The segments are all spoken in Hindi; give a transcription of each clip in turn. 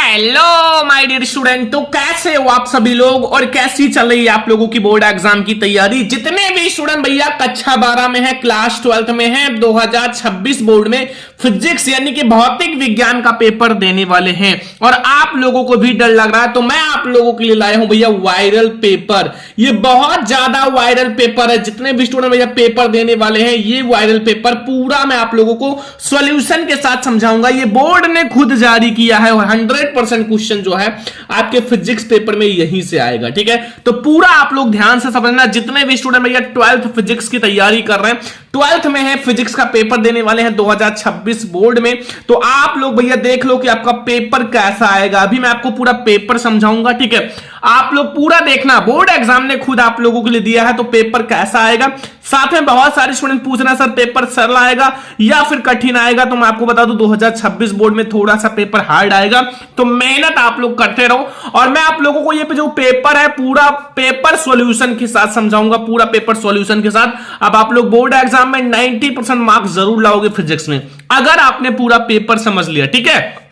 Hello my dear student. तो कैसे हो आप सभी लोग और कैसी चल रही है आप लोगों की बोर्ड एग्जाम की तैयारी। जितने भी स्टूडेंट भैया कक्षा 12 में है, क्लास 12 में है, 2026 बोर्ड में फिजिक्स यानी कि भौतिक विज्ञान का पेपर देने वाले हैं और आप लोगों को भी डर लग रहा है, तो मैं आप लोगों के लिए लाया हूं भैया वायरल पेपर। ये बहुत ज्यादा वायरल पेपर है। जितने भी स्टूडेंट भैया पेपर देने वाले हैं, ये वायरल पेपर पूरा मैं आप लोगों को सॉल्यूशन के साथ समझाऊंगा। ये बोर्ड ने खुद जारी किया है और 100% क्वेश्चन जो है आपके फिजिक्स पेपर में यहीं से आएगा। ठीक है, तो पूरा आप लोग ध्यान से समझना। जितने भी स्टूडेंट भैया 12th फिजिक्स की तैयारी कर रहे हैं, 12th में है, फिजिक्स का पेपर देने वाले हैं 2026 बोर्ड में, तो आप लोग भैया देख लो कि आपका पेपर कैसा आएगा। अभी मैं आपको पूरा पेपर समझाऊंगा। ठीक है, आप लोग पूरा देखना। बोर्ड एग्जाम ने खुद आप लोगों के लिए दिया है, तो पेपर कैसा आएगा। साथ में बहुत सारे स्टूडेंट पूछ रहे हैं सर पेपर सरल आएगा या फिर कठिन आएगा, तो मैं आपको बता दूं 2026 बोर्ड में थोड़ा सा पेपर हार्ड आएगा, तो मेहनत आप लोग करते रहो। और मैं आप लोगों को ये जो पेपर है पूरा पेपर सॉल्यूशन के साथ समझाऊंगा, पूरा पेपर सॉल्यूशन के साथ। अब आप लोग बोर्ड एग्जाम में 90% मार्क्स जरूर लाओगे फिजिक्स में, अगर आपने पूरा पेपर समझ लिया। ठीक है,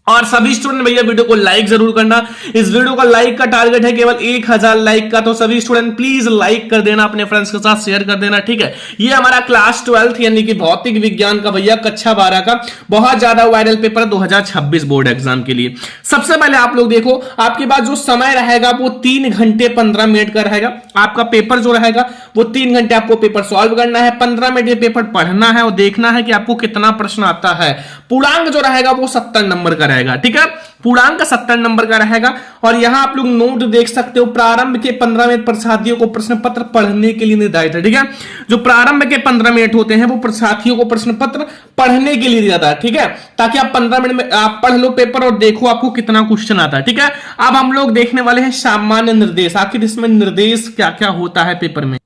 और सभी स्टूडेंट भैया वीडियो को लाइक जरूर करना। इस वीडियो का लाइक का टारगेट है केवल 1000 लाइक का, तो सभी स्टूडेंट प्लीज लाइक कर देना, अपने फ्रेंड्स के साथ शेयर कर देना। ठीक है, ये हमारा क्लास 12 यानी कि भौतिक विज्ञान का भैया कक्षा 12 का बहुत ज्यादा वायरल पेपर 2026 बोर्ड एग्जाम के लिए। सबसे पहले आप लोग देखो, आपके पास जो समय रहेगा वो 3 घंटे 15 मिनट का रहेगा। आपका पेपर जो रहेगा वो 3 घंटे आपको पेपर सॉल्व करना है, 15 मिनट ये पेपर पढ़ना है और देखना है कि आपको कितना प्रश्न आता है। पूर्णांक जो रहेगा वो 70 नंबर का रहेगा। ठीक है, पूर्णांक 70 नंबर का रहेगा। और यहां आप लोग नोट देख सकते हो, प्रारंभ के 15 मिनट परीक्षार्थियों को प्रश्न पत्र पढ़ने के लिए निर्धारित है। ठीक है, जो प्रारंभ के 15 मिनट होते हैं वो परीक्षार्थियों को प्रश्न पत्र पढ़ने के लिए दिया जाता है। ठीक है, ताकि आप 15 मिनट में आप पढ़ लो पेपर और देखो आपको कितना क्वेश्चन आता है। ठीक है, अब हम लोग देखने वाले हैं सामान्य निर्देश। आखिर इसमें निर्देश क्या क्या होता है पेपर में।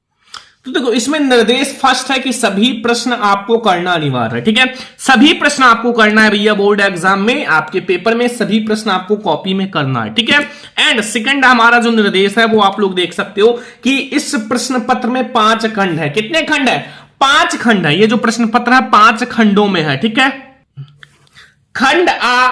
तो देखो, इसमें निर्देश फर्स्ट है कि सभी प्रश्न आपको करना अनिवार्य है। ठीक है, सभी प्रश्न आपको करना है भैया बोर्ड एग्जाम में, आपके पेपर में सभी प्रश्न आपको कॉपी में करना है। ठीक है, एंड सेकंड हमारा जो निर्देश है वो आप लोग देख सकते हो कि इस प्रश्न पत्र में 5 खंड है। कितने खंड है? 5 खंड है। ये जो प्रश्न पत्र है 5 खंडों में है। ठीक है, खंड आ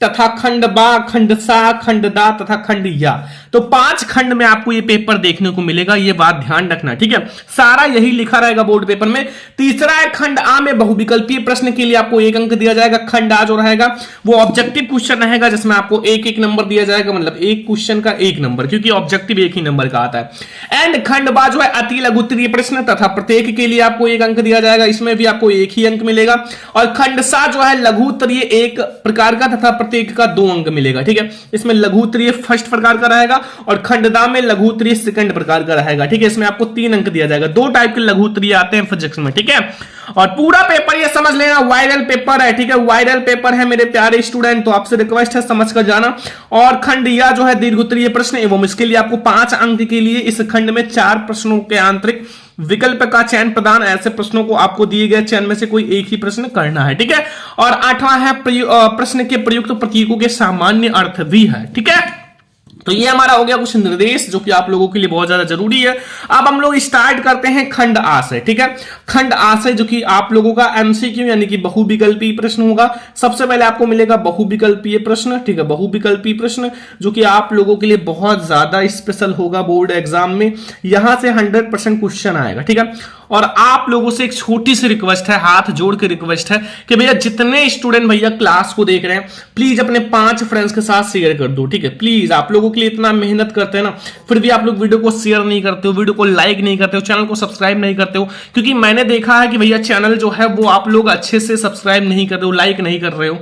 तथा खंड बा, खंड सा, खंड दा तथा खंड या, तो 5 खंड में आपको ये पेपर देखने को मिलेगा। ये बात ध्यान रखना। ठीक है, सारा यही लिखा रहेगा बोर्ड पेपर में। तीसरा है खंड आ में बहुविकल्पीय प्रश्न के लिए आपको 1 अंक दिया जाएगा। खंड आ जो रहेगा वो ऑब्जेक्टिव क्वेश्चन रहेगा, जिसमें आपको 1-1 नंबर दिया जाएगा, मतलब एक क्वेश्चन का 1 नंबर, क्योंकि ऑब्जेक्टिव 1 ही नंबर का आता है। एंड खंड बा जो है अति लघुत्तरीय प्रश्न तथा प्रत्येक के लिए आपको 1 अंक दिया जाएगा, इसमें भी आपको 1 ही अंक मिलेगा। और खंड सा जो है लघुत्तरीय 1 प्रकार का तथा प्रत्येक का 2 अंक मिलेगा। ठीक है, इसमें लघुत्तरीय फर्स्ट प्रकार का रहेगा और खंडदा में लघुत्तरीय सेकंड प्रकार का रहेगा। ठीक है, इसमें आपको 3 अंक दिया जाएगा। 2 टाइप के लघुत्तरीय आते हैं फिजिक्स में। ठीक है, और पूरा पेपर ये समझ लेना वायरल पेपर है। ठीक है, वायरल पेपर है मेरे प्यारे स्टूडेंट, तो आपसे रिक्वेस्ट है समझ कर जाना। और खंड या जो है दीर्घोत्तरीय प्रश्न एवं इसके लिए आपको 5 अंक के लिए इस खंड में 4 प्रश्नों के आंतरिक विकल्प का चयन प्रदान, ऐसे प्रश्नों को आपको दिए गए चयन में से कोई एक ही प्रश्न करना है। ठीक है, और 8वां है प्रश्न के प्रयुक्त प्रतीकों के सामान्य अर्थ भी है। ठीक है, तो ये हमारा हो गया कुछ निर्देश जो कि आप लोगों के लिए बहुत ज्यादा जरूरी है। अब हम लोग स्टार्ट करते हैं खंड आ से। ठीक है, खंड आ से जो कि आप लोगों का एमसीक्यू यानी कि बहुविकल्पीय प्रश्न होगा। सबसे पहले आपको मिलेगा बहुविकल्पीय प्रश्न। ठीक है, बहुविकल्पीय प्रश्न जो कि आप लोगों के लिए बहुत ज्यादा स्पेशल होगा बोर्ड एग्जाम में, यहां से 100% क्वेश्चन आएगा। ठीक है, और आप लोगों से एक छोटी सी रिक्वेस्ट है, हाथ जोड़ के रिक्वेस्ट है कि भैया जितने स्टूडेंट भैया क्लास को देख रहे हैं प्लीज अपने 5 फ्रेंड्स के साथ शेयर कर दो। ठीक है, प्लीज, आप लोगों के लिए इतना मेहनत करते हैं ना, फिर भी आप लोग वीडियो को शेयर नहीं करते हो, वीडियो को लाइक नहीं करते हो, चैनल को सब्सक्राइब नहीं करते हो, क्योंकि मैंने देखा है कि भैया चैनल जो है वो आप लोग अच्छे से सब्सक्राइब नहीं कर रहे हो, लाइक नहीं कर रहे हो।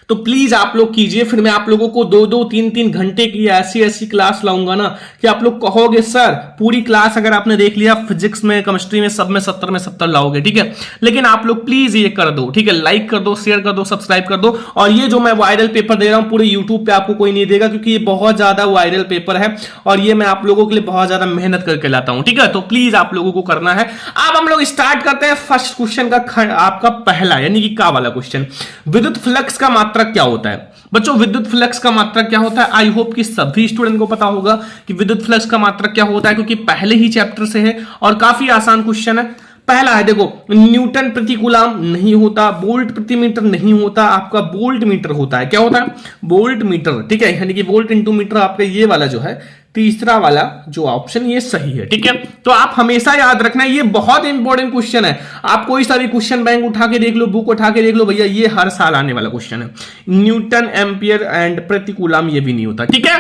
तो प्लीज आप लोग कीजिए, फिर मैं आप लोगों को 2-2, 3-3 घंटे की ऐसी क्लास लाऊंगा ना कि आप लोग कहोगे सर पूरी क्लास अगर आपने देख लिया फिजिक्स में, केमिस्ट्री में, सब में 70 में 70 लाओगे। ठीक है, लेकिन आप लोग प्लीज ये कर दो। ठीक है, लाइक कर दो, शेयर कर दो, सब्सक्राइब कर दो। और ये जो मैं वायरल पेपर दे रहा हूं पूरे यूट्यूब पे आपको कोई नहीं देगा, क्योंकि ये बहुत ज्यादा वायरल पेपर है और ये मैं आप लोगों के लिए बहुत ज्यादा मेहनत करके लाता हूं। ठीक है, तो प्लीज आप लोगों को करना है। अब हम लोग स्टार्ट करते हैं फर्स्ट क्वेश्चन का, आपका पहला यानी कि का वाला क्वेश्चन, विद्युत फ्लक्स का मात्रक क्या होता है। बच्चों, विद्युत फ्लक्स का मात्रक क्या होता है? आई होप कि सभी स्टूडेंट को पता होगा कि विद्युत फ्लक्स का मात्रक क्या होता है, क्योंकि पहले ही चैप्टर से है और काफी आसान क्वेश्चन है। पहला है देखो, न्यूटन प्रति कूलाम नहीं होता, वोल्ट प्रति मीटर नहीं होता, आपका वोल्ट मीटर होता है। क्या होता है? वोल्ट मीटर, ठीक है, यानी कि वोल्ट इंटू मीटर। आपका ये वाला जो है तीसरा वाला जो ऑप्शन ये सही है, ठीक है। तो आप हमेशा याद रखना, ये बहुत इंपॉर्टेंट क्वेश्चन है। आप कोई सा भी क्वेश्चन बैंक उठा के देख लो, बुक उठा के देख लो भैया, ये हर साल आने वाला क्वेश्चन है। न्यूटन, एम्पियर एंड प्रति कूलाम ये भी नहीं होता, ठीक है।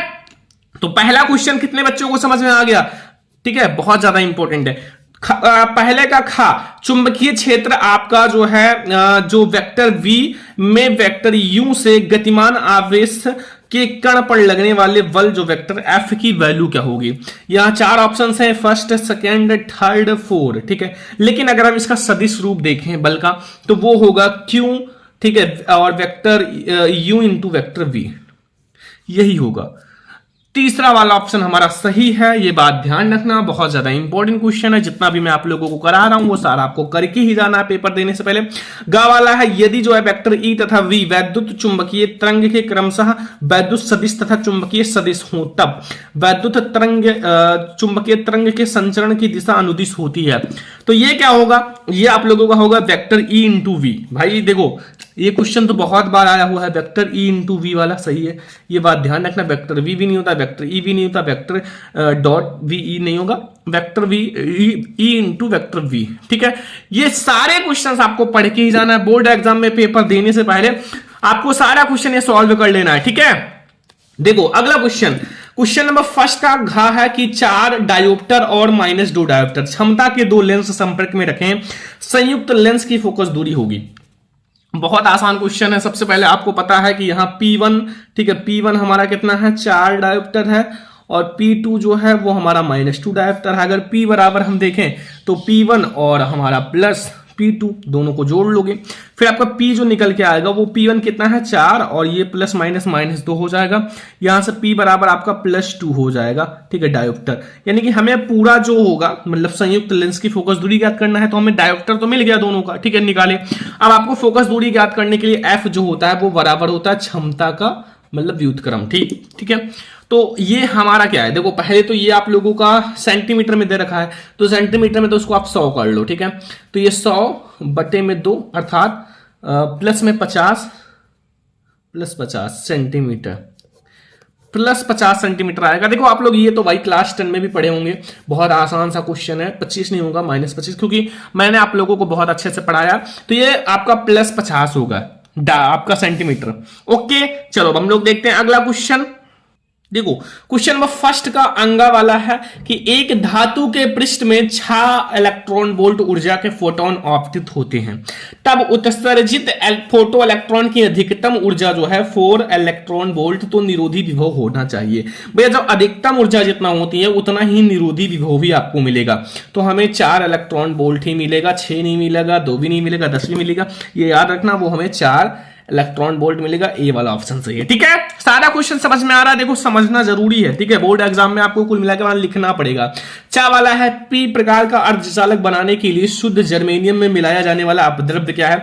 तो पहला क्वेश्चन कितने बच्चों को समझ में आ गया? ठीक है, बहुत ज्यादा इंपॉर्टेंट है। पहले का खा, चुंबकीय क्षेत्र आपका जो है जो वेक्टर v में वेक्टर u से गतिमान आवेश के कण पर लगने वाले बल जो वेक्टर f की वैल्यू क्या होगी? यहां 4 ऑप्शंस हैं, फर्स्ट, सेकंड, थर्ड, फोर्थ, ठीक है। लेकिन अगर हम इसका सदिश रूप देखें बल का, तो वो होगा q, ठीक है, और vector u into vector v, यही होगा। तीसरा वाला ऑप्शन हमारा सही है, ये बात ध्यान रखना, बहुत ज्यादा इंपॉर्टेंट क्वेश्चन है। जितना भी मैं आप लोगों को करा रहा हूं वो सारा आपको करके ही जाना है पेपर देने से पहले। गा वाला है, यदि जो है वेक्टर ई तथा वी वैद्युत चुंबकीय तरंग के क्रमशः वैद्युत सदिश तथा चुंबकीय सदिश हो, तब वैद्युत तरंग चुंबकीय तरंग के संचरण की दिशा अनुदिश होती है। तो ये क्या होगा? ये आप लोगों का होगा वेक्टर ई इंटू वी। भाई देखो, ये क्वेश्चन तो बहुत बार आया हुआ है, वेक्टर ई इंटू वी वाला सही है, ये बात ध्यान रखना। वेक्टर वी भी नहीं होता, वेक्टर ई भी नहीं होता, वेक्टर डॉट वी ई नहीं होगा, vector V E into vector V, ठीक है। ये सारे क्वेश्चंस आपको पढ़ के ही जाना है। बोर्ड एग्जाम में पेपर देने से पहले आपको सारा क्वेश्चन ये सॉल्व कर लेना है, ठीक है। देखो अगला क्वेश्चन नंबर फर्स्ट का घा है कि 4 डायोप्टर और -2 डायोप्टर क्षमता के 2 लेंस संपर्क में रखें, संयुक्त लेंस की फोकस दूरी होगी। बहुत आसान क्वेश्चन है। सबसे पहले आपको पता है कि यहाँ P1, ठीक है, P1 हमारा कितना है? 4 डायोप्टर है, और P2 जो है वो हमारा -2 डायोप्टर है। अगर P बराबर हम देखें तो P1 और हमारा प्लस P2 दोनों को जोड़ लोगे, फिर आपका P जो निकल के आएगा वो P1 कितना है? 4, और ये प्लस माइनस -2 हो जाएगा। यहां से P बराबर आपका +2 हो जाएगा, ठीक है, डायोप्टर। यानी कि हमें पूरा जो होगा मतलब संयुक्त लेंस की फोकस दूरी ज्ञात करना है, तो हमें डायोप्टर तो मिल गया दोनों का, ठीक है, निकाले। अब आपको फोकस दूरी ज्ञात करने के लिए F जो होता है वो बराबर होता है क्षमता का मतलब व्युत्क्रम, ठीक है। तो ये हमारा क्या है? देखो पहले तो ये आप लोगों का सेंटीमीटर में दे रखा है, तो सेंटीमीटर में तो उसको आप 100 कर लो, ठीक है। तो ये 100/2 अर्थात प्लस में 50 प्लस 50 सेंटीमीटर प्लस 50 सेंटीमीटर आएगा। देखो आप लोग ये तो भाई क्लास 10 में भी पढ़े होंगे, बहुत आसान सा क्वेश्चन है। 25 नहीं होगा, -25, क्योंकि मैंने आप लोगों को बहुत अच्छे से पढ़ाया। तो ये आपका +50 होगा आपका सेंटीमीटर। ओके, चलो हम लोग देखते हैं अगला क्वेश्चन। देखो क्वेश्चन नंबर फर्स्ट का अंगा वाला है कि एक धातु के पृष्ठ में 6 इलेक्ट्रॉन वोल्ट ऊर्जा के फोटोन आपतित होते हैं, तब उत्सर्जित फोटो इलेक्ट्रॉन की अधिकतम ऊर्जा जो है 4 इलेक्ट्रॉन वोल्ट तो निरोधी विभव होना चाहिए। भैया जब अधिकतम ऊर्जा जितना होती है उतना ही निरोधी विभव भी आपको मिलेगा। तो हमें 4 इलेक्ट्रॉन वोल्ट ही मिलेगा, 6 नहीं मिलेगा, 2 भी नहीं मिलेगा, 10 भी मिलेगा। ये याद रखना, वो हमें 4 इलेक्ट्रॉन वोल्ट मिलेगा। ए वाला ऑप्शन सही है, ठीक है। सारा क्वेश्चन समझ में आ रहा है? देखो समझना जरूरी है, ठीक है। बोर्ड एग्जाम में आपको कुल मिलाकर लिखना पड़ेगा। चा वाला है पी प्रकार का अर्धचालक बनाने के लिए शुद्ध जर्मेनियम में मिलाया जाने वाला अपद्रव्य क्या है?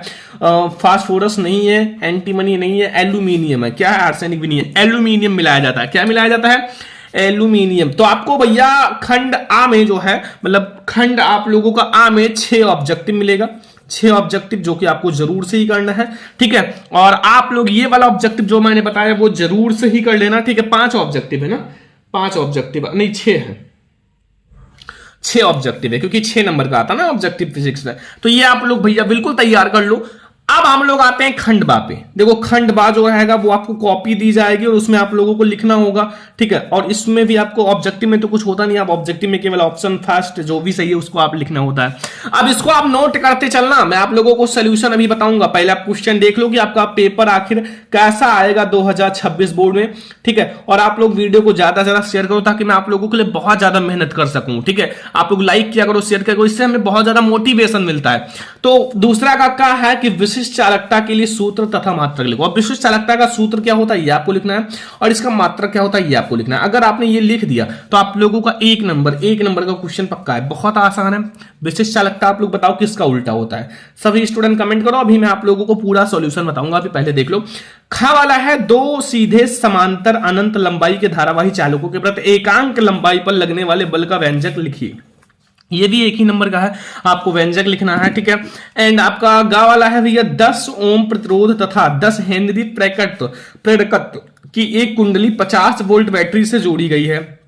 फास्फोरस नहीं है, एंटीमनी नहीं है, एल्यूमिनियम है। क्या है? आर्सेनिक भी नहीं है, एल्यूमिनियम मिलाया जाता है। क्या मिलाया जाता है? एल्यूमिनियम। तो आपको भैया खंड आ में जो है मतलब खंड आप लोगों का आ में 6 ऑब्जेक्टिव मिलेगा, 6 ऑब्जेक्टिव जो कि आपको जरूर से ही करना है, ठीक है। और आप लोग ये वाला ऑब्जेक्टिव जो मैंने बताया वो जरूर से ही कर लेना, ठीक है। 5 ऑब्जेक्टिव है ना, 5 ऑब्जेक्टिव नहीं 6 है, 6 ऑब्जेक्टिव है, क्योंकि 6 नंबर का आता ना ऑब्जेक्टिव फिजिक्स में। तो ये आप लोग भैया बिल्कुल तैयार कर लो। अब हम लोग आते हैं खंडबा पे। देखो खंडबा जो रहेगा वो आपको कॉपी दी जाएगी और उसमें आप लोगों को लिखना होगा, ठीक है। और इसमें भी आपको ऑब्जेक्टिव में तो कुछ होता नहीं, आप ऑब्जेक्टिव में केवल ऑप्शन फर्स्ट जो भी सही है उसको आप लिखना होता है। अब इसको आप नोट करते चलना, मैं आप लोगों को सोल्यूशन अभी बताऊंगा। पहले आप क्वेश्चन देख लो कि आपका पेपर आखिर कैसा आएगा 2026 बोर्ड में, ठीक है। और आप लोग वीडियो को ज्यादा से ज्यादा शेयर करो ताकि मैं आप लोगों के लिए बहुत ज्यादा मेहनत कर सकूं, ठीक है। आप लोग लाइक किया करो, शेयर किया करो, इससे हमें बहुत ज्यादा मोटिवेशन मिलता है। तो दूसरा का क्या है कि विशिष्ट चालकता के लिए सूत्र तथा मात्रक लिखो। अब विशिष्ट चालकता का सूत्र क्या होता है ये आपको लिखना है, और इसका मात्रक क्या होता है ये आपको लिखना है। अगर आपने ये लिख दिया तो आप लोगों का 1 नंबर का क्वेश्चन पक्का है। बहुत आसान है। विशिष्ट चालकता आप लोग बताओ किसका उल्टा होता है। सभी स्टूडेंट कमेंट करो, अभी मैं आप लोगों को पूरा सॉल्यूशन बताऊंगा। अभी पहले देख लो। खा वाला है 2 सीधे समांतर अनंत लंबाई के धारावाही चालकों के प्रति एकांक लंबाई पर लगने वाले बल का व्यंजक लिखिए। ये भी एक ही नंबर का है, आपको व्यंजक लिखना है, ठीक है। एंड आपका गा वाला है भैया 10 ओम प्रतिरोध तथा 10 हेनरी प्रेरकत्व की एक कुंडली 50 वोल्ट बैटरी से जोड़ी गई है।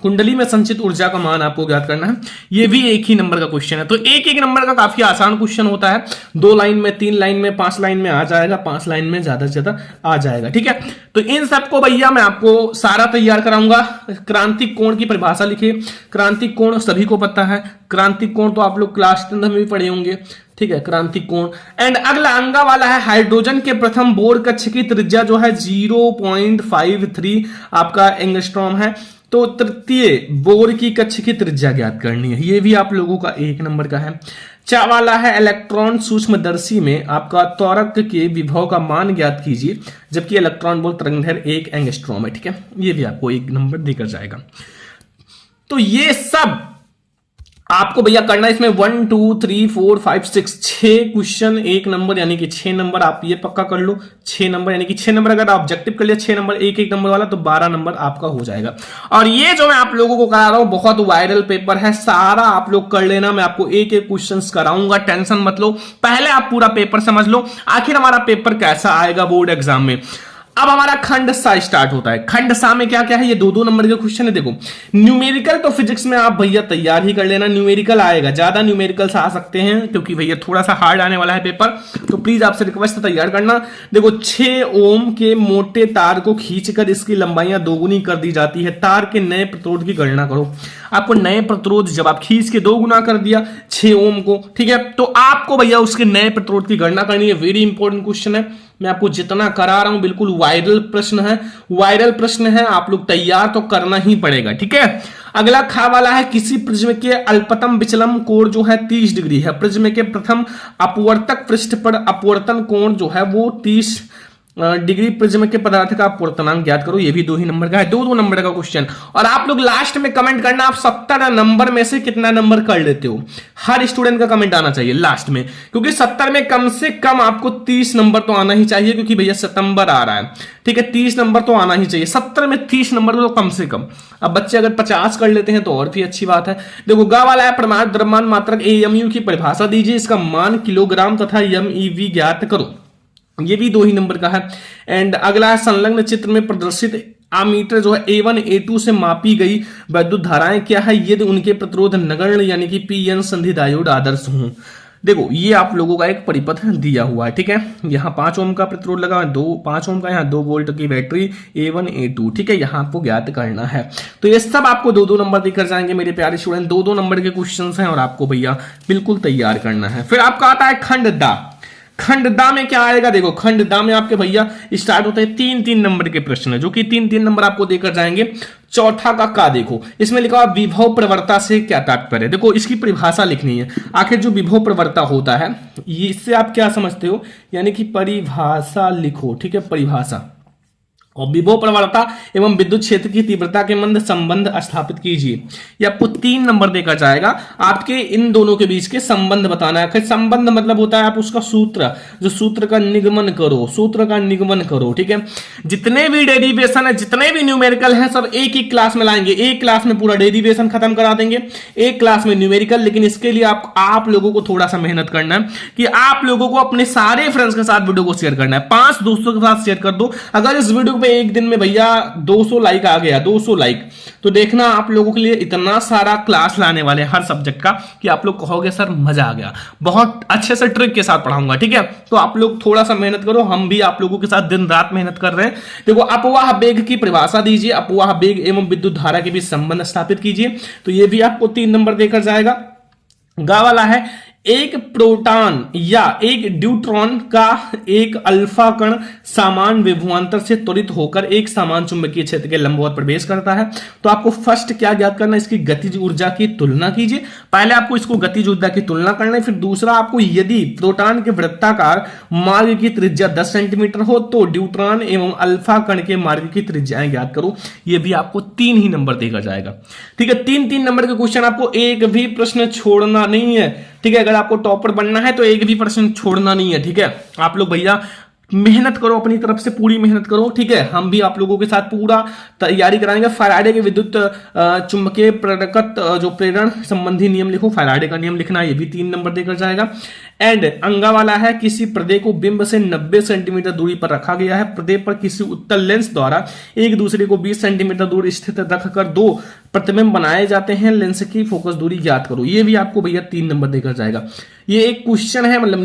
कुंडली में संचित ऊर्जा का मान आपको ज्ञात करना है। ये भी एक ही नंबर का क्वेश्चन है। तो एक एक नंबर का काफी आसान क्वेश्चन होता है। 2 लाइन में, 3 लाइन में, 5 लाइन में आ जाएगा, 5 लाइन में ज्यादा से ज्यादा आ जाएगा, ठीक है। तो इन सबको भैया मैं आपको सारा तैयार कराऊंगा। क्रांतिक कोण की परिभाषा लिखिए। क्रांतिक कोण सभी को पता है। क्रांतिक कोण तो आप लोग क्लास 10 में भी पढ़े होंगे, ठीक है, क्रांतिक कोण। एंड अगला अंगा वाला है हाइड्रोजन के प्रथम बोर कक्ष की त्रिज्या जो है 0.53 आपका एंगस्ट्रॉम है। तो तृतीय बोर की कक्ष की त्रिज्या ज्ञात करनी है। ये भी आप लोगों का 1 नंबर का है। चा वाला है इलेक्ट्रॉन सूक्ष्मदर्शी में आपका त्वरक के विभव का मान ज्ञात कीजिए, जबकि इलेक्ट्रॉन बोल तरंगदैर्घ्य 1 एंगस्ट्रॉम है, ठीक है। ये भी आपको 1 नंबर देकर जाएगा। तो ये सब आपको भैया करना है। इसमें 1 2 3 4 5 6 क्वेश्चन 1 नंबर यानी कि 6 नंबर। आप ये पक्का कर लो, 6 नंबर यानी कि 6 नंबर। अगर ऑब्जेक्टिव कर लिया 6 नंबर, एक नंबर वाला, तो 12 नंबर आपका हो जाएगा। और ये जो मैं आप लोगों को करा रहा हूं बहुत वायरल पेपर है, सारा आप लोग कर लेना। मैं आपको एक एक क्वेश्चन कराऊंगा, टेंशन मत लो। पहले आप पूरा पेपर समझ लो, आखिर हमारा पेपर कैसा आएगा बोर्ड एग्जाम में। अब हमारा खंड सा स्टार्ट होता है। खंड सा में क्या क्या है, ये 2-2 नंबर के क्वेश्चन है। देखो न्यूमेरिकल तो फिजिक्स में आप भैया तैयार ही कर लेना, न्यूमेरिकल आएगा, ज्यादा न्यूमेरिकल्स आ सकते हैं क्योंकि भैया थोड़ा सा हार्ड आने वाला है पेपर। तो प्लीज आपसे रिक्वेस्ट तैयार करना। देखो 6 ओम के मोटे तार को खींचकर इसकी लंबाइयां दोगुनी कर दी जाती है। तार के नए प्रतिरोध की गणना करो। आपको नए प्रतिरोध जब आप खींच के 2 गुना कर दिया 6 ओम को, ठीक है, तो आपको भैया उसके नए प्रतिरोध की गणना करनी है। वेरी इंपॉर्टेंट क्वेश्चन है। मैं आपको जितना करा रहा हूं बिल्कुल वायरल प्रश्न है, वायरल प्रश्न है, आप लोग तैयार तो करना ही पड़ेगा, ठीक है। अगला खा वाला है किसी प्रिज्म के अल्पतम विचलन कोण जो है 30 डिग्री है। प्रिज्म के प्रथम अपवर्तक पृष्ठ पर अपवर्तन कोण जो है वो 30 डिग्री। प्रिज्म के पदार्थ का अपवर्तनांक ज्ञात करो। ये भी 2 ही नंबर का है, 2-2 नंबर का क्वेश्चन। और आप लोग लास्ट में कमेंट करना आप 70 नंबर में से कितना नंबर कर लेते हो। हर स्टूडेंट का कमेंट आना चाहिए लास्ट में, क्योंकि 70 में कम से कम आपको 30 नंबर तो आना ही चाहिए, क्योंकि भैया सितंबर आ रहा है, ठीक है। 30 नंबर तो आना ही चाहिए। 70 में 30 नंबर तो कम से कम। अब बच्चे अगर 50 कर लेते हैं तो और भी अच्छी बात है। देखो गा वाला है परमाणु द्रव्यमान मात्रक एमयू की परिभाषा दीजिए, इसका मान किलोग्राम तथा एमईवी ज्ञात करो। ये भी 2 ही नंबर का है। एंड अगला है संलग्न चित्र में प्रदर्शित आमीटर जो है A1 A2 से मापी गई वैद्युत धाराएं क्या है यदि उनके प्रतिरोध नगण्य यानी कि पीएन संधि डायोड आदर्श हों। देखो ये आप लोगों का एक परिपथ दिया हुआ है, ठीक है। यहाँ 5 ओम का प्रतिरोध लगा है, 5 ओम का, यहाँ 2 वोल्ट की बैटरी A1 A2, ठीक है। यहाँ आपको ज्ञात करना है। तो ये सब आपको 2-2 नंबर देकर जाएंगे मेरे प्यारे स्टूडेंट। 2-2 नंबर के क्वेश्चन हैं और आपको भैया बिल्कुल तैयार करना है। फिर आपका आता है खंड दा। खंड दा में क्या आएगा, देखो खंड दा में आपके भैया स्टार्ट होते हैं 3-3 नंबर के प्रश्न है, जो कि 3-3 नंबर आपको देकर जाएंगे। चौथा का देखो, इसमें लिखा हुआ विभव प्रवणता से क्या तात्पर्य है। देखो इसकी परिभाषा लिखनी है। आखिर जो विभव प्रवणता होता है इससे आप क्या समझते हो, यानी कि परिभाषा लिखो, ठीक है, परिभाषा। और विभव प्रवणता एवं विद्युत क्षेत्र की तीव्रता के मध्य संबंध स्थापित कीजिए। ये आपको 3 नंबर देकर जाएगा। आपके इन दोनों के बीच के संबंध बताना है। फिर संबंध मतलब होता है आप उसका सूत्र, जो सूत्र का निगमन करो, सूत्र का निगमन करो, ठीक है। जितने भी डेरिवेशन है, जितने भी न्यूमेरिकल हैं, सब एक ही क्लास में लाएंगे। एक क्लास में पूरा डेरिवेशन खत्म करा देंगे, एक क्लास में न्यूमेरिकल। लेकिन इसके लिए आप लोगों को थोड़ा सा मेहनत करना है कि आप लोगों को अपने सारे फ्रेंड्स के साथ वीडियो को शेयर करना है। 5 दोस्तों के साथ शेयर कर दो। अगर इस वीडियो पे एक दिन में भैया 200 लाइक आ गया, 200 लाइक, तो देखना आप लोगों के लिए इतना सारा क्लास लाने वाले हर सब्जेक्ट का कि आप लोग कहोगे सर मजा आ गया, बहुत अच्छे से ट्रिक के साथ पढ़ाऊंगा, ठीक है। तो आप लोग थोड़ा सा मेहनत करो, हम भी आप लोगों के साथ दिन रात मेहनत कर रहे हैं। देखो अपवाह वेग की परिभाषा दीजिए, अपवाह वेग एवं विद्युत धारा के बीच संबंध स्थापित कीजिए। तो ये भी आपको 3 नंबर देकर जाएगा। गा वाला है एक प्रोटॉन या एक ड्यूट्रॉन का एक अल्फा कण समान विभवांतर से त्वरित होकर एक समान चुंबकीय क्षेत्र के लंबवत प्रवेश करता है। तो आपको फर्स्ट क्या ज्ञात करना है, इसकी गतिज ऊर्जा की तुलना कीजिए। पहले आपको इसको गतिज ऊर्जा की तुलना करना है। फिर दूसरा आपको यदि प्रोटॉन के वृत्ताकार मार्ग की त्रिज्या 10 सेंटीमीटर हो तो ड्यूट्रॉन एवं अल्फा कण के मार्ग की त्रिज्याएं ज्ञात करो। यह भी आपको 3 ही नंबर देगा जाएगा, ठीक है। 3-3 नंबर के क्वेश्चन, आपको एक भी प्रश्न छोड़ना नहीं है, ठीक है। अगर आपको टॉपर बनना है तो एक भी प्रश्न छोड़ना नहीं है, ठीक है। आप लोग भैया मेहनत करो, अपनी तरफ से पूरी मेहनत करो, ठीक है। हम भी आप लोगों के साथ पूरा तैयारी कराएंगे। फैराडे के विद्युत चुंबकीय प्रेरकत्व जो प्रेरण संबंधी नियम लिखो, फैराडे का नियम लिखना, ये भी 3 नंबर देकर जाएगा। एंड अंगा वाला है, किसी पर्दे को बिंब से 90 सेंटीमीटर दूरी पर रखा गया है। पर्दे पर किसी उत्तल लेंस द्वारा एक दूसरे को 20 सेंटीमीटर दूर स्थित रखकर 2 प्रतिबिंब बनाए जाते हैं। लेंस की फोकस दूरी ज्ञात करो, ये भी आपको भैया 3 नंबर देकर जाएगा। ये एक क्वेश्चन है, मतलब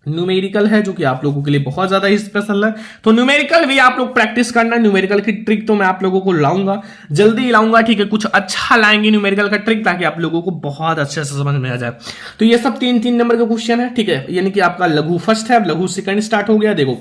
न्यूमेरिकल है जो कि आप लोगों के लिए बहुत ज्यादा स्पेशल है। तो न्यूमेरिकल भी आप लोग प्रैक्टिस करना। न्यूमेरिकल की ट्रिक तो मैं आप लोगों को लाऊंगा, जल्दी लाऊंगा, ठीक है। कुछ अच्छा लाएंगे न्यूमेरिकल का ट्रिक, ताकि आप लोगों को बहुत अच्छे से समझ में आ जाए। तो ये सब 3-3 नंबर का क्वेश्चन है, ठीक है। यानी कि आपका लघु फर्स्ट है, अब लघु सेकंड स्टार्ट हो गया। देखो,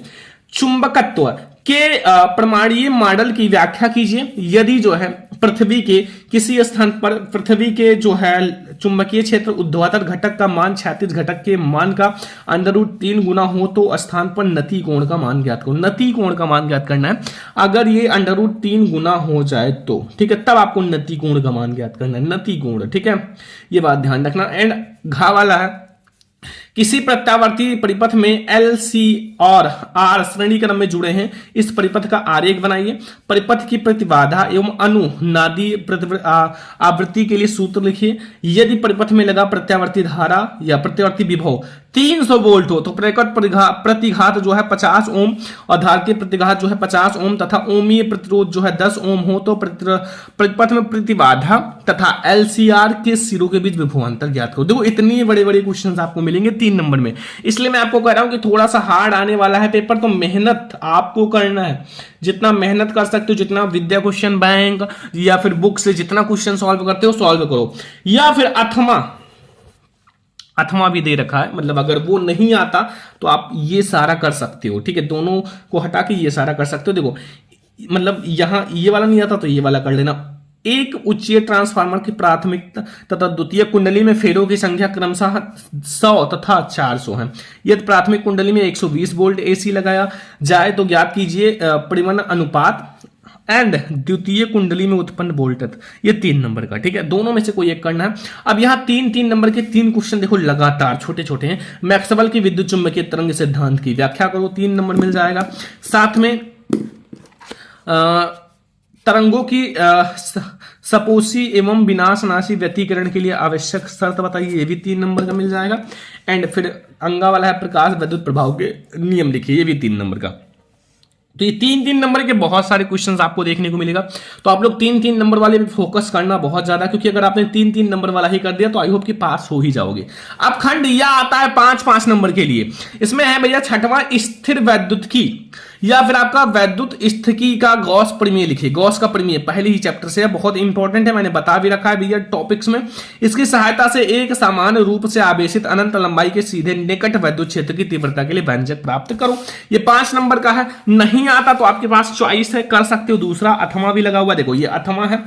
चुंबकत्व के परमाणुीय मॉडल की व्याख्या कीजिए। यदि जो है पृथ्वी के किसी स्थान पर पृथ्वी के जो है चुंबकीय क्षेत्र ऊर्ध्वाधर घटक का मान क्षैतिज घटक के मान का √3 गुना हो तो स्थान पर नति कोण का मान ज्ञात करो। नति कोण का मान ज्ञात करना है। अगर ये √3 गुना हो जाए तो, ठीक है, तब आपको नति कोण का मान ज्ञात करना है, नति कोण, ठीक है। ये बात ध्यान रखना। एंड घा वाला है, किसी प्रत्यावर्ती परिपथ में एल, सी और आर श्रेणी क्रम में जुड़े हैं। इस परिपथ का आरेख बनाइए। परिपथ की प्रतिबाधा एवं अनुनादी आवृत्ति के लिए सूत्र लिखिए। यदि परिपथ में लगा प्रत्यावर्ती धारा या प्रत्यावर्ती विभव 300 वोल्ट हो तो प्रेरक प्रतिघात जो है 50 ओम और धारकीय प्रतिघात जो है 50 ओम तथा ओमीय प्रतिरोध जो है 10 ओम हो तो परिपथ में प्रतिबाधा तथा एलसीआर के सिरों के बीच विभवांतर ज्ञात करो। देखो, इतनी बड़े बड़े क्वेश्चंस आपको मिलेंगे 3 नंबर में, इसलिए मैं आपको कह रहा हूं कि थोड़ा सा हार्ड आने वाला है पेपर, तो मेहनत आपको करना है। जितना मेहनत कर सकते हो, जितना विद्या क्वेश्चन बैंक या फिर बुक से जितना क्वेश्चन सॉल्व करते हो सॉल्व करो। या फिर अथवा भी दे रखा है, मतलब अगर वो नहीं आता तो आप ये सारा कर सकते हो, ठीक है। दोनों को हटा के ये सारा कर सकते हो। देखो, मतलब यहां ये वाला नहीं आता तो ये वाला कर लेना। एक उच्चीय ट्रांसफार्मर की प्राथमिक तथा द्वितीय कुंडली में फेरों की संख्या क्रमशः 100 तथा 400 है। यदि प्राथमिक कुंडली में 120 वोल्ट एसी लगाया जाए तो ज्ञात कीजिए परिमाण अनुपात एंड द्वितीय कुंडली में उत्पन्न वोल्टेज। ये 3 नंबर का, ठीक है। दोनों में से कोई एक करना है। अब यहां 3-3 नंबर के 3 क्वेश्चन देखो, लगातार छोटे छोटे हैं। मैक्सवेल की विद्युत चुंबकीय तरंग सिद्धांत की व्याख्या करो, 3 नंबर मिल जाएगा। साथ में तरंगों की सपोषी एवं विनाशनाशी व्यतिकरण के लिए आवश्यक शर्त बताइए, ये भी 3 नंबर का मिल जाएगा। एंड फिर अंगा वाला है प्रकाश विद्युत प्रभाव के नियम लिखिए, ये भी 3 नंबर का। तो ये 3-3 नंबर के बहुत सारे क्वेश्चंस आपको देखने को मिलेगा। तो आप लोग 3-3 नंबर वाले पे फोकस करना बहुत ज्यादा, क्योंकि अगर आपने 3-3 नंबर वाला ही कर दिया तो आई होप कि पास हो ही जाओगे। अब खंड यह आता है 5-5 नंबर के लिए। इसमें है भैया 6वां स्थिर वैद्युत की या फिर आपका वैद्युत स्थिति का गॉस प्रमेय लिखिए। गॉस का प्रमेय पहले ही चैप्टर से है, बहुत इंपॉर्टेंट है, मैंने बता भी रखा है भैया टॉपिक्स में। इसकी सहायता से एक समान रूप से आवेशित अनंत लंबाई के सीधे निकट वैद्युत क्षेत्र की तीव्रता के लिए व्यंजक प्राप्त करो। ये 5 नंबर का है। नहीं आता तो आपके पास चॉइस है, कर सकते हो दूसरा। अथवा भी लगा हुआ, देखो ये अथवा है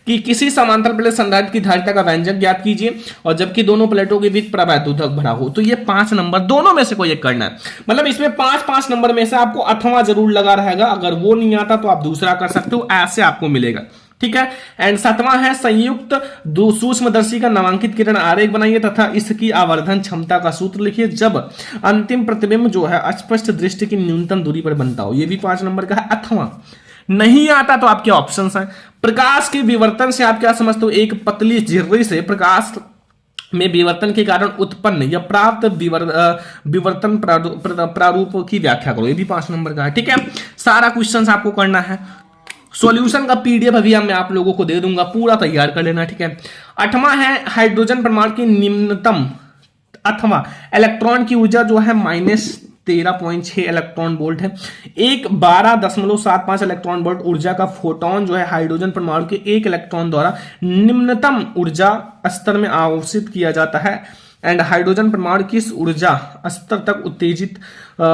कि किसी समांतर प्लेट संधारित्र की धारिता का व्यंजक ज्ञात कीजिए और जबकि दोनों प्लेटों के बीच प्रवैद्युतक भरा हो। तो ये 5 नंबर दोनों में से कोई एक करना है। मतलब इसमें 5-5 नंबर में से आपको अथवा जरूर लगा रहेगा। अगर वो नहीं आता तो आप दूसरा कर सकते हो, ऐसे आपको मिलेगा, ठीक है। एंड 7वां है संयुक्त सूक्ष्मदर्शी का नामांकित किरण आरेख बनाइए तथा इसकी आवर्धन क्षमता का सूत्र लिखिए जब अंतिम प्रतिबिंब जो है स्पष्ट दृष्टि की न्यूनतम दूरी पर बनता हो। ये भी 5 नंबर का है। अथवा नहीं आता तो आपके ऑप्शंस हैं। प्रकाश के विवर्तन से आप क्या समझते हो? एक पतली झिर्री से प्रकाश में विवर्तन के कारण उत्पन्न या प्राप्त विवर्तन प्रारूप की व्याख्या करो। ये भी 5 नंबर का है, ठीक है। सारा क्वेश्चंस आपको करना है। सॉल्यूशन का पीडीएफ अभी मैं आप लोगों को दे दूंगा, पूरा तैयार कर लेना, ठीक है। 8वां है हाइड्रोजन परमाणु की निम्नतम अथवा इलेक्ट्रॉन की ऊर्जा जो है -13.6 इलेक्ट्रॉन वोल्ट है। एक 12.75 इलेक्ट्रॉन वोल्ट ऊर्जा का फोटोन जो है हाइड्रोजन परमाणु के 1 इलेक्ट्रॉन द्वारा निम्नतम ऊर्जा स्तर में आवेशित किया जाता है। एंड हाइड्रोजन परमाणु किस ऊर्जा स्तर तक उत्तेजित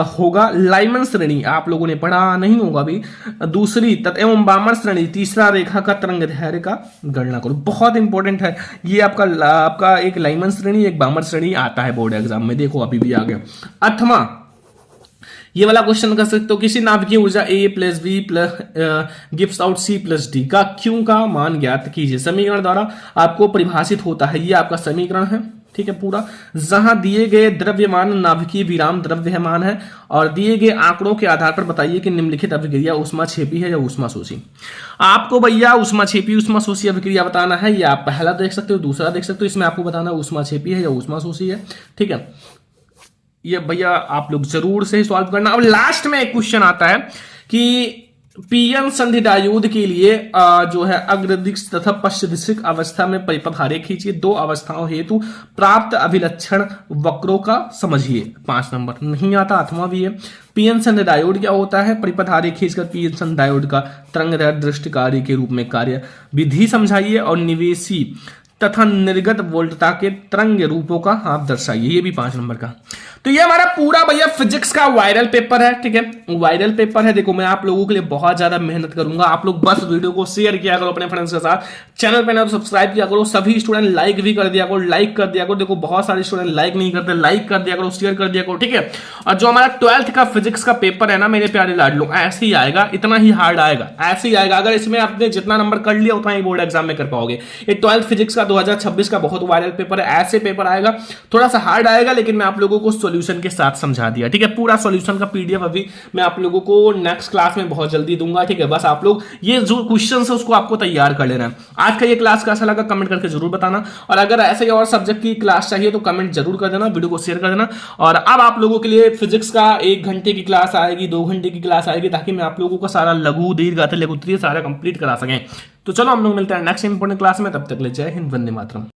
होगा? लाइमन श्रेणी आप लोगों ने पढ़ा नहीं होगा भी। दूसरी एवं बामर श्रेणी तीसरा रेखा का तरंग दैर्घ्य का गणना करो। बहुत इंपॉर्टेंट है ये आपका एक लाइमन श्रेणी एक बामर श्रेणी आता है बोर्ड एग्जाम में, देखो अभी भी आ गया। अथवा ये वाला क्वेश्चन कर सकते हो, किसी नाभिकीय ऊर्जा A + V gives out C + D का Q का मान ज्ञात कीजिए। समीकरण द्वारा आपको परिभाषित होता है, ये आपका समीकरण है। ठीक है पूरा, जहां दिए गए द्रव्यमान नाभिकीय विराम द्रव्यमान है और दिए गए आंकड़ों के आधार पर बताइए कि निम्नलिखित अभिक्रिया ऊष्माक्षेपी है या ऊष्माशोषी। आपको भैया ऊष्माक्षेपी ऊष्माशोषी अभिक्रिया बताना है, ये आप पहला देख सकते हो, दूसरा देख सकते हो, इसमें आपको बताना ऊष्माक्षेपी है या ऊष्माशोषी है। ठीक है, ये भैया आप लोग जरूर से सॉल्व करना। अब लास्ट में एक क्वेश्चन आता है कि पीएन संधि डायोड के लिए जो है अग्रदिक्ष तथा पश्चदिशिक अवस्था में परिपथ आरेख खींचिए, दो अवस्थाओं हेतु प्राप्त अभिलक्षण वक्रों का समझिए। 5 नंबर नहीं आता, 8वां भी है। पीएन संधि डायोड क्या होता है, परिपथ आरेख खींचकर पीएन संधि डायोड का तरंग दृष्टि कार्य के रूप में कार्य विधि समझाइए और निवेशी तथा निर्गत वोल्टता के तरंग रूपों का आप दर्शाइए, ये भी 5 नंबर का। तो ये हमारा पूरा भैया फिजिक्स का वायरल पेपर है। ठीक है, वायरल पेपर है। देखो मैं आप लोगों के लिए बहुत ज्यादा मेहनत करूंगा, आप लोग बस वीडियो को शेयर किया करो अपने फ्रेंड्स के साथ, चैनल पे ना तो सब्सक्राइब किया करो, सभी स्टूडेंट लाइक भी कर दिया करो, लाइक कर दिया करो। देखो बहुत सारे स्टूडेंट लाइक नहीं करते, लाइक कर दिया करो, शेयर कर दिया करो। ठीक है, और जो हमारा 12th का फिजिक्स का पेपर है ना मेरे प्यारे लाडलो, ऐसे ही आएगा, इतना ही हार्ड आएगा, ऐसे ही आएगा। अगर इसमें आपने जितना नंबर कर लिया उतना ही बोर्ड एग्जाम में कर पाओगे। ये 12th फिजिक्स का 2026 का बहुत वायरल पेपर है, ऐसे पेपर आएगा, थोड़ा सा हार्ड आएगा, लेकिन मैं आप लोगों को सॉल्यूशन के साथ समझा दिया। ठीक है, पूरा सॉल्यूशन का पीडीएफ अभी मैं आप लोगों को नेक्स्ट क्लास में बहुत जल्दी दूंगा। ठीक है, बस आप लोग ये जो क्वेश्चन है उसको आपको तैयार कर लेना है। आज का ये क्लास कैसा लगा कमेंट करके जरूर बताना, और अगर ऐसे ही और सब्जेक्ट की क्लास चाहिए तो कमेंट जरूर कर देना, वीडियो को शेयर कर देना। और अब आप लोगों के लिए फिजिक्स का 1 घंटे की क्लास आएगी, 2 घंटे की क्लास आएगी, ताकि मैं आप लोगों को सारा लघु दीर्घ लघुत्तरीय सारा कंप्लीट करा सकें। तो चलो हम लोग मिलते हैं नेक्स्ट इंपोर्टेंट क्लास में, तब तक ले जय हिंद, वंदे मातरम।